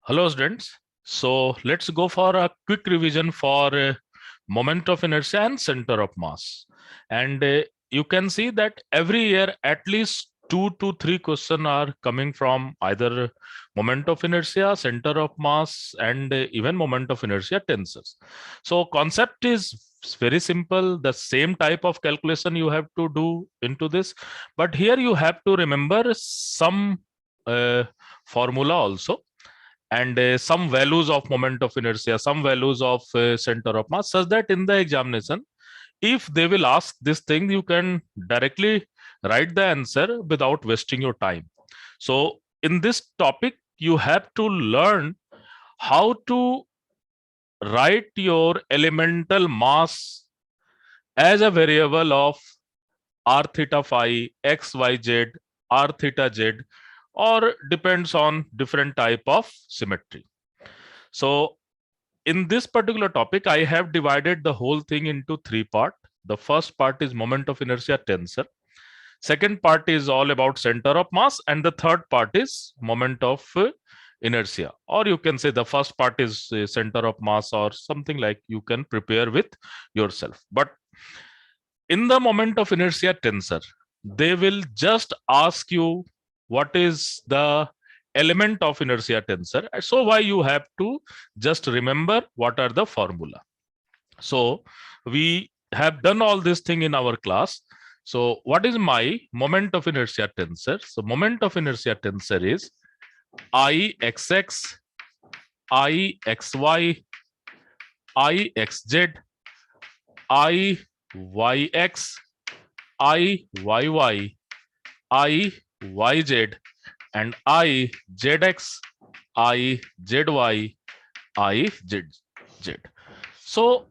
Hello students. So let's go for a quick revision for moment of inertia and center of mass. And you can see that every year at least 2 to 3 questions are coming from either moment of inertia, center of mass, and even moment of inertia tensors. So concept is very simple. The same type of calculation you have to do into this, but here you have to remember some formula also, and some values of moment of inertia, some values of center of mass, such that in the examination, if they will ask this thing, you can directly write the answer without wasting your time. So in this topic, you have to learn how to write your elemental mass as a variable of r theta phi, x, y, z, r theta z, or depends on different type of symmetry. So in this particular topic, I have divided the whole thing into 3 parts. The first part is moment of inertia tensor. Second part is all about center of mass, and the third part is moment of inertia. Or you can say the first part is center of mass, or something like you can prepare with yourself. But in the moment of inertia tensor, they will just ask you what is the element of inertia tensor. So why you have to just remember what are the formula. So we have done all this thing in our class. So what is my moment of inertia tensor? So moment of inertia tensor is Ixx, Ixy, Ixz, Iyx, Iyy, Iyz, and Izx, Izy, Izz. So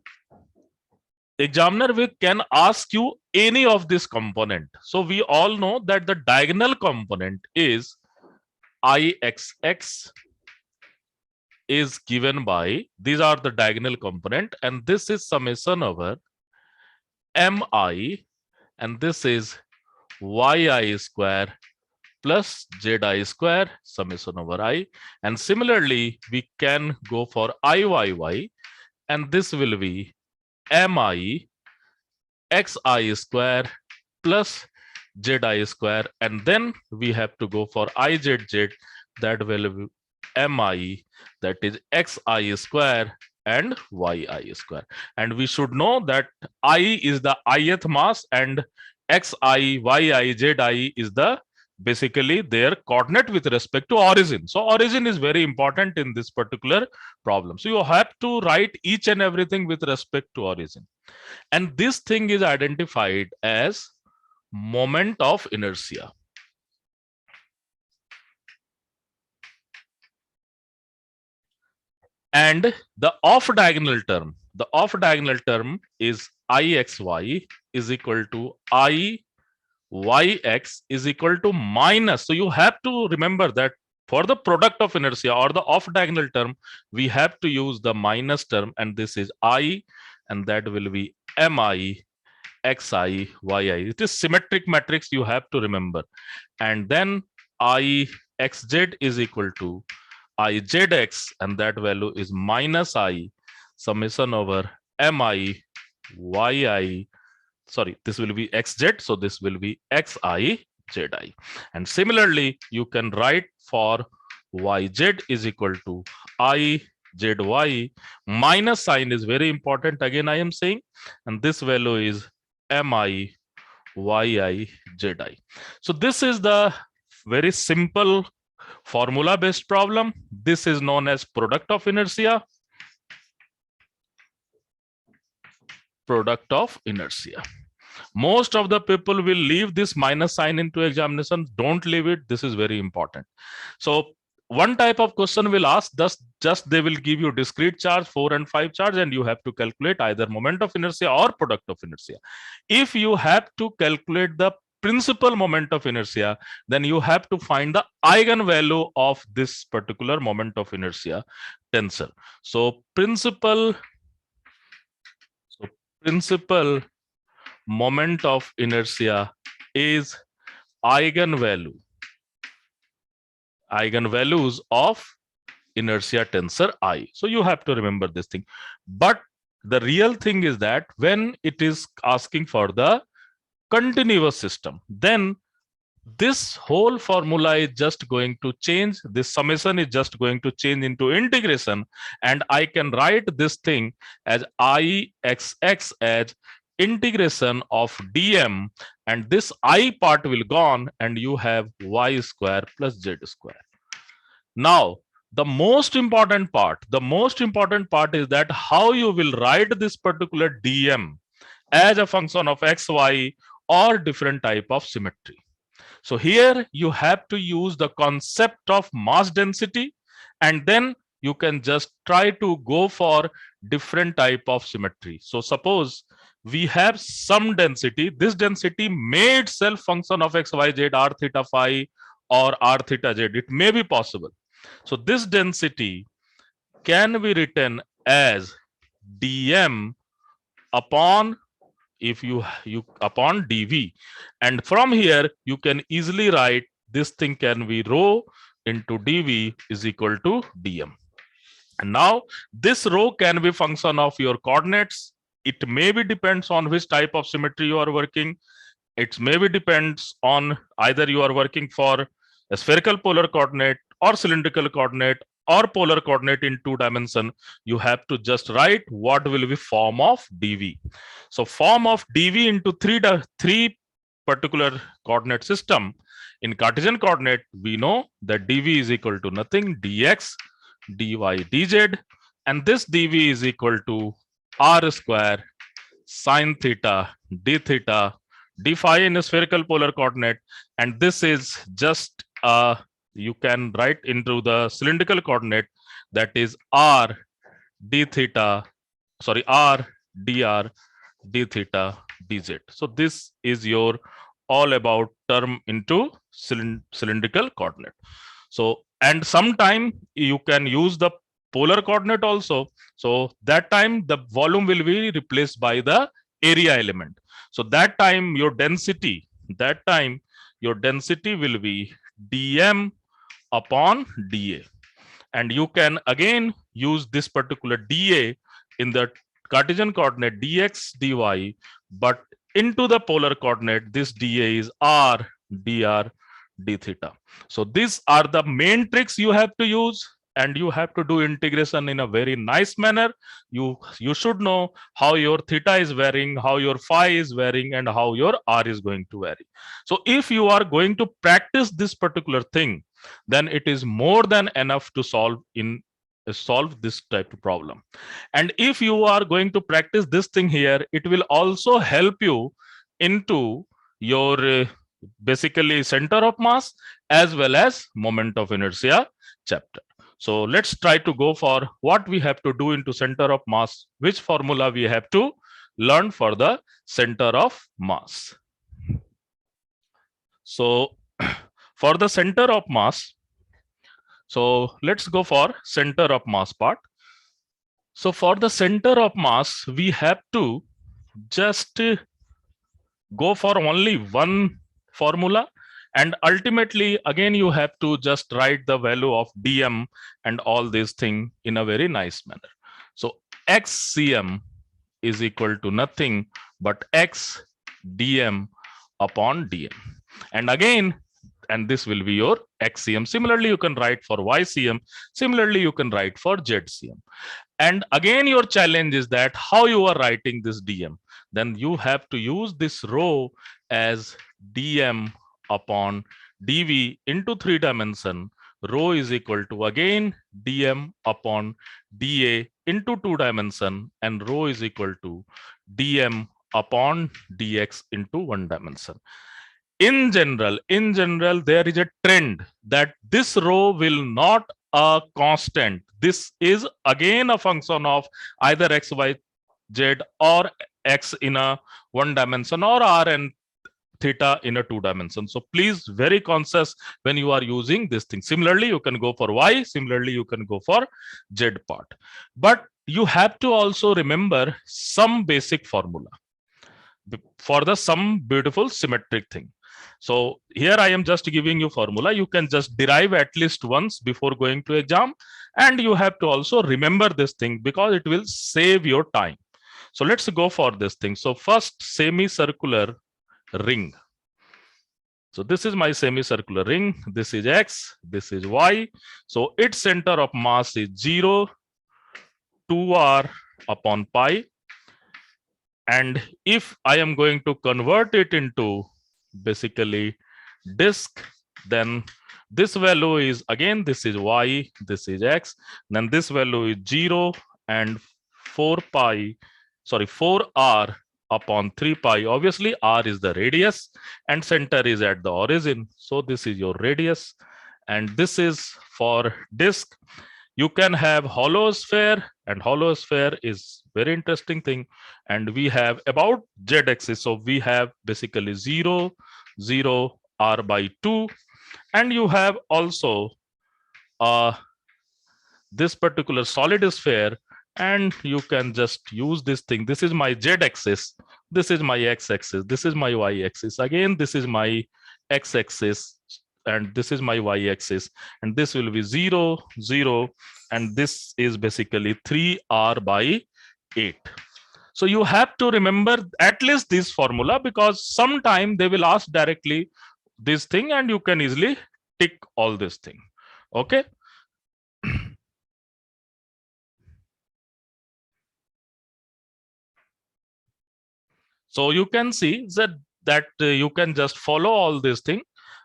examiner can ask you any of this component. So we all know that the diagonal component is Ixx is given by, these are the diagonal component, and this is summation over mi, and this is yi square plus zi square summation over I. And similarly, we can go for Iyy, and this will be mi xi square plus zi square, and then we have to go for izz, that will be mi, that is xi square and yi square. And we should know that I is the ith mass, and xi, yi, zi is the basically their coordinate with respect to origin. So origin is very important in this particular problem. So you have to write each and everything with respect to origin. And this thing is identified as moment of inertia. And the off diagonal term is Ixy is equal to Iyx is equal to minus. So you have to remember that for the product of inertia or the off diagonal term, we have to use the minus term, and this is I, and that will be mi xi yi. It is symmetric matrix, you have to remember. And then Ixz is equal to Izx, and that value is minus I summation over mi yi. Sorry, this will be xz, so this will be xi zi. And similarly, you can write for yz is equal to I zy, minus sign is very important, again I am saying, and this value is mi yi zi. So this is the very simple formula based problem. This is known as product of inertia. Product of inertia. Most of the people will leave this minus sign into examination. Don't leave it. This is very important. So one type of question will ask, just they will give you discrete charge, 4 and 5 charge, and you have to calculate either moment of inertia or product of inertia. If you have to calculate the principal moment of inertia, then you have to find the eigenvalue of this particular moment of inertia tensor. So principal moment of inertia is eigenvalues of inertia tensor I. So you have to remember this thing. But the real thing is that when it is asking for the continuous system, then this whole formula is just going to change. This summation is just going to change into integration, and I can write this thing as Ixx as integration of dm, and this I part will gone, and you have y square plus z square. Now, the most important part is that how you will write this particular dm as a function of xy or different type of symmetry. So here you have to use the concept of mass density, and then you can just try to go for different type of symmetry. So suppose we have some density. This density may itself function of x, y, z, r theta phi or r theta z. It may be possible. So this density can be written as dm upon if you upon dv, and from here you can easily write this thing can be rho into dv is equal to dm. And now this rho can be function of your coordinates. It maybe depends on which type of symmetry you are working. It maybe depends on either you are working for a spherical polar coordinate or cylindrical coordinate or polar coordinate in 2 dimension. You have to just write what will be form of dv. So form of dv into three particular coordinate system. In Cartesian coordinate, we know that dv is equal to nothing, dx, dy, dz, and this dv is equal to r square sine theta d theta d phi in a spherical polar coordinate, and this is just you can write into the cylindrical coordinate, that is r d theta, sorry, r dr d theta dz. So this is your all about term into cylindrical coordinate. So, and sometime you can use the polar coordinate also. So that time the volume will be replaced by the area element. So that time your density will be dm upon dA, and you can again use this particular dA in the Cartesian coordinate dx dy, but into the polar coordinate this dA is r dr d theta. So these are the main tricks you have to use, and you have to do integration in a very nice manner. You should know how your theta is varying, how your phi is varying, and how your r is going to vary. So if you are going to practice this particular thing, then it is more than enough to solve this type of problem. And if you are going to practice this thing here, it will also help you into your basically center of mass as well as moment of inertia chapter. So let's try to go for what we have to do into center of mass, which formula we have to learn for the center of mass. So for the center of mass, so let's go for center of mass part. So for the center of mass, we have to just go for only one formula, and ultimately again you have to just write the value of dm and all these thing in a very nice manner. So xcm is equal to nothing but x dm upon dm, and again, and this will be your xcm. Similarly you can write for ycm, similarly you can write for zcm. And again your challenge is that how you are writing this dm, then you have to use this rho as dm upon dv into 3 dimension. Rho is equal to again dm upon da into 2 dimension, and rho is equal to dm upon dx into 1 dimension. In general, there is a trend that this rho will not a constant. This is again a function of either x, y, z, or x in a 1 dimension, or r and theta in a 2 dimension. So please very conscious when you are using this thing. Similarly, you can go for y, similarly you can go for z part. But you have to also remember some basic formula for the some beautiful symmetric thing. So here I am just giving you formula. You can just derive at least once before going to exam, and you have to also remember this thing because it will save your time. So let's go for this thing. So first, semicircular ring. So this is my semicircular ring. This is X, this is Y. So its center of mass is 0, 2r upon pi. And if I am going to convert it into basically disk, then this value is, again, this is Y, this is X, then this value is 0 and 4 pi, sorry, 4r upon 3 pi. Obviously, r is the radius and center is at the origin. So this is your radius, and this is for disk. You can have hollow sphere, and hollow sphere is very interesting thing. And we have about z axis. So we have basically 0, 0, r by 2. And you have also this particular solid sphere, and you can just use this thing. This is my z axis, this is my x axis, this is my y axis, again this is my x axis, and this is my y axis, and this will be 0, 0, and this is basically 3r by 8. So you have to remember at least this formula, because sometime they will ask directly this thing and you can easily tick all this thing. Okay. So you can see that you can just follow all this thing,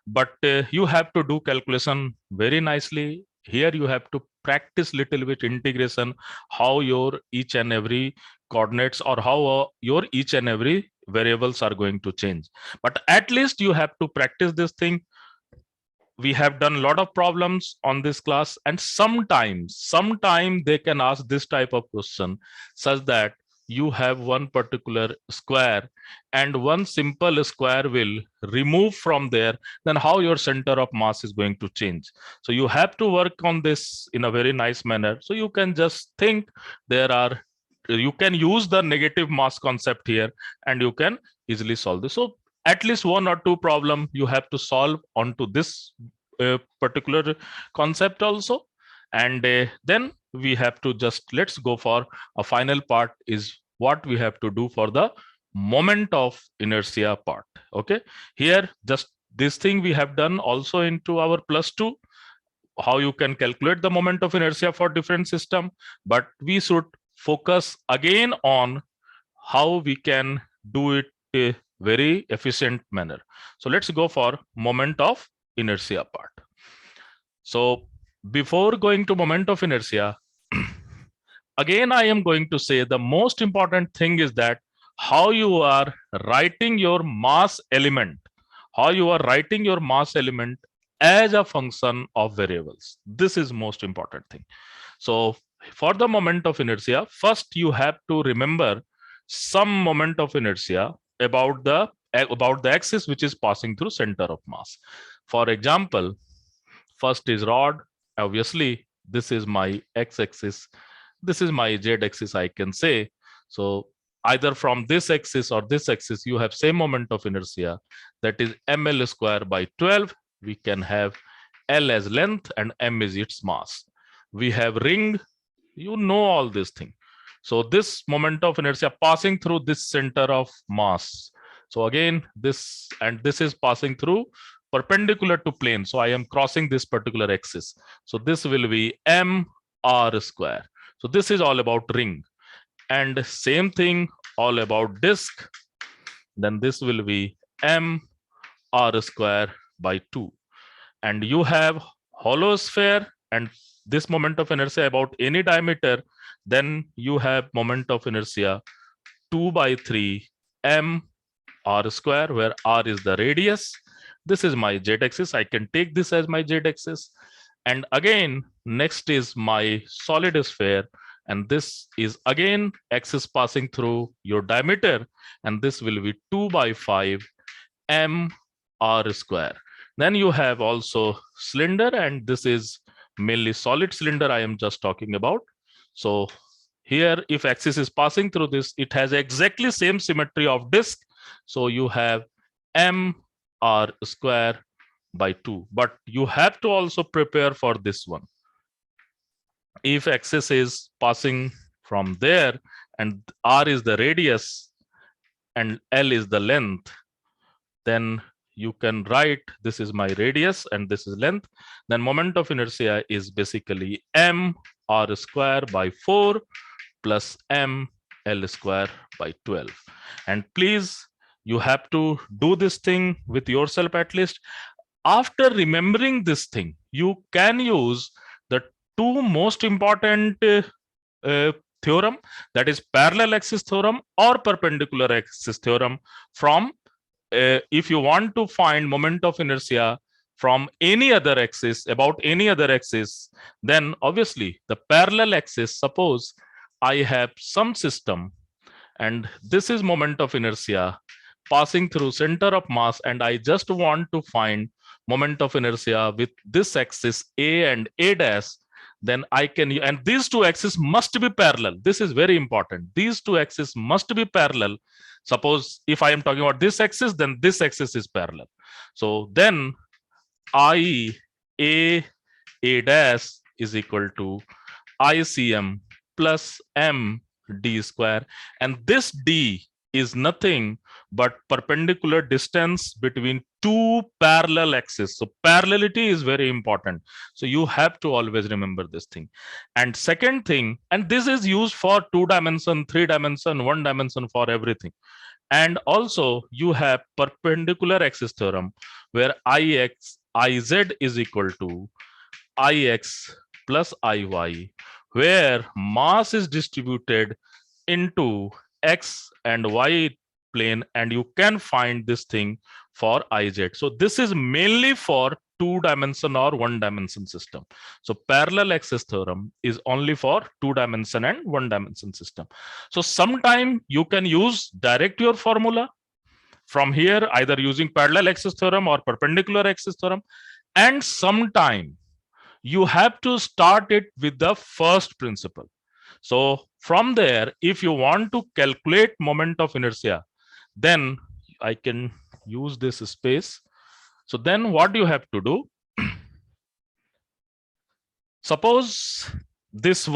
but you have to do calculation very nicely. Here you have to practice little bit integration, how your each and every coordinates or how your each and every variables are going to change. But at least you have to practice this thing. We have done a lot of problems on this class, and sometimes they can ask this type of question, such that you have one particular square and one simple square will remove from there, then how your center of mass is going to change. So you have to work on this in a very nice manner. So you can just think you can use the negative mass concept here and you can easily solve this. So at least one or two problem you have to solve onto this particular concept also. And then we have to just, let's go for a final part, is what we have to do for the moment of inertia part. Okay, here just this thing we have done also into our +2, how you can calculate the moment of inertia for different system, but we should focus again on how we can do it a very efficient manner. So let's go for moment of inertia part. So before going to moment of inertia, again I am going to say the most important thing is that how you are writing your mass element, as a function of variables. This is most important thing. So for the moment of inertia, first you have to remember some moment of inertia about the axis which is passing through center of mass. For example, first is rod. Obviously, this is my x-axis, this is my z-axis, I can say. So either from this axis or this axis, you have same moment of inertia, that is ml square by 12. We can have L as length and m is its mass. We have ring, you know all this thing. So this moment of inertia passing through this center of mass. So again, this and this is passing through perpendicular to plane. So I am crossing this particular axis. So this will be m r square. So this is all about ring. And same thing all about disk. Then this will be m r square by 2. And you have hollow sphere and this moment of inertia about any diameter, then you have moment of inertia 2 by 3 m r square, where r is the radius. This is my z-axis. I can take this as my z-axis. And again, next is my solid sphere. And this is again axis passing through your diameter. And this will be 2 by 5 m r square. Then you have also cylinder, and this is mainly solid cylinder I am just talking about. So here, if axis is passing through this, it has exactly same symmetry of disk. So you have m r square by 2. But you have to also prepare for this one. If axis is passing from there and r is the radius and L is the length, then you can write this is my radius and this is length. Then moment of inertia is basically m r square by 4 plus m L square by 12. And please, you have to do this thing with yourself at least. After remembering this thing, you can use the two most important theorem, that is parallel axis theorem or perpendicular axis theorem, from if you want to find moment of inertia from any other axis, about any other axis, then obviously the parallel axis, suppose I have some system and this is moment of inertia passing through center of mass, and I just want to find moment of inertia with this axis A and A dash, then I can, and these two axes must be parallel. This is very important. These two axes must be parallel. Suppose if I am talking about this axis, then this axis is parallel. So then I A dash is equal to ICM plus M D square, and this D is nothing but perpendicular distance between two parallel axes. So parallelity is very important. So you have to always remember this thing. And second thing, and this is used for 2 dimension, 3 dimension, 1 dimension, for everything. And also you have perpendicular axis theorem, where Iz is equal to Ix plus Iy, where mass is distributed into X and Y plane, and you can find this thing for Iz. So this is mainly for 2 dimension or 1 dimension system. So parallel axis theorem is only for 2 dimension and 1 dimension system. So sometime you can use direct your formula from here, either using parallel axis theorem or perpendicular axis theorem, and sometime you have to start it with the first principle. So from there, if you want to calculate moment of inertia, then I can use this space. So then what you have to do, suppose this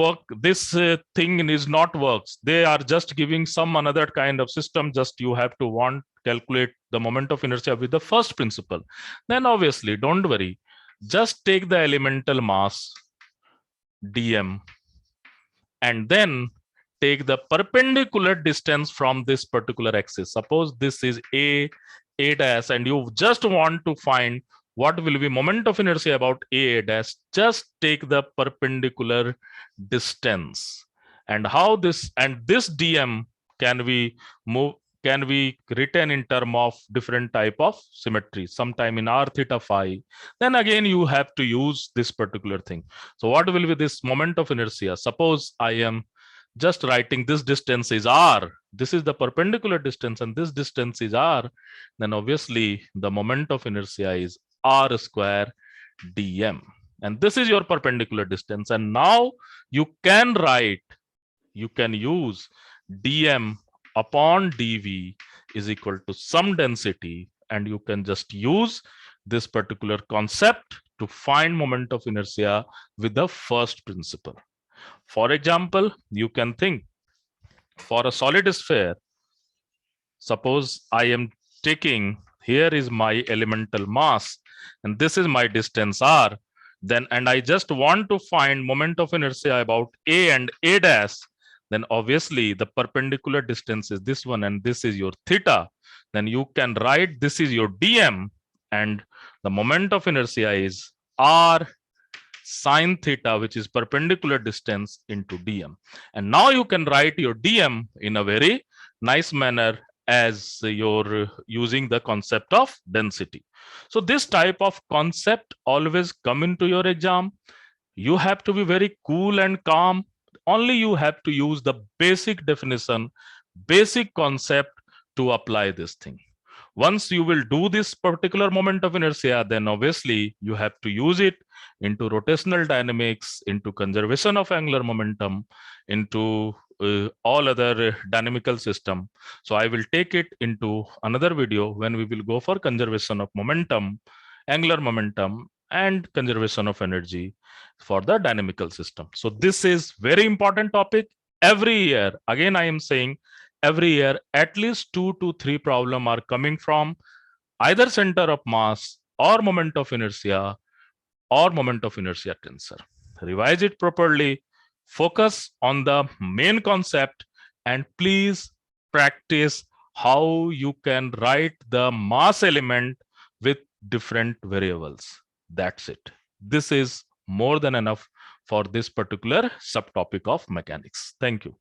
thing is not works, they are just giving some another kind of system, just you have to calculate the moment of inertia with the first principle, then obviously don't worry, just take the elemental mass dm and then take the perpendicular distance from this particular axis. Suppose this is a dash, and you just want to find what will be moment of inertia about a dash. Just take the perpendicular distance, and how this dm can be written in term of different type of symmetry, sometime in r theta phi. Then again you have to use this particular thing. So what will be this moment of inertia? Suppose I am just writing this distance is r, this is the perpendicular distance, and this distance is r, then obviously the moment of inertia is r square dm, and this is your perpendicular distance. And now you can use dm upon dv is equal to some density, and you can just use this particular concept to find moment of inertia with the first principle. For example, you can think for a solid sphere, suppose I am taking, here is my elemental mass and this is my distance r, then and I just want to find moment of inertia about a and a dash, then obviously the perpendicular distance is this one and this is your theta. Then you can write this is your dm, and the moment of inertia is r sine theta, which is perpendicular distance, into dm. And now you can write your dm in a very nice manner as you're using the concept of density. So this type of concept always come into your exam. You have to be very cool and calm. Only you have to use the basic definition, basic concept to apply this thing. Once you will do this particular moment of inertia, then obviously you have to use it into rotational dynamics, into conservation of angular momentum, into all other dynamical system. So I will take it into another video when we will go for conservation of momentum, angular momentum, and conservation of energy for the dynamical system. So this is very important topic. Every year, again I am saying, every year at least 2 to 3 problem are coming from either center of mass or moment of inertia or moment of inertia tensor. Revise it properly, focus on the main concept, and please practice how you can write the mass element with different variables. That's it. This is more than enough for this particular subtopic of mechanics. Thank you.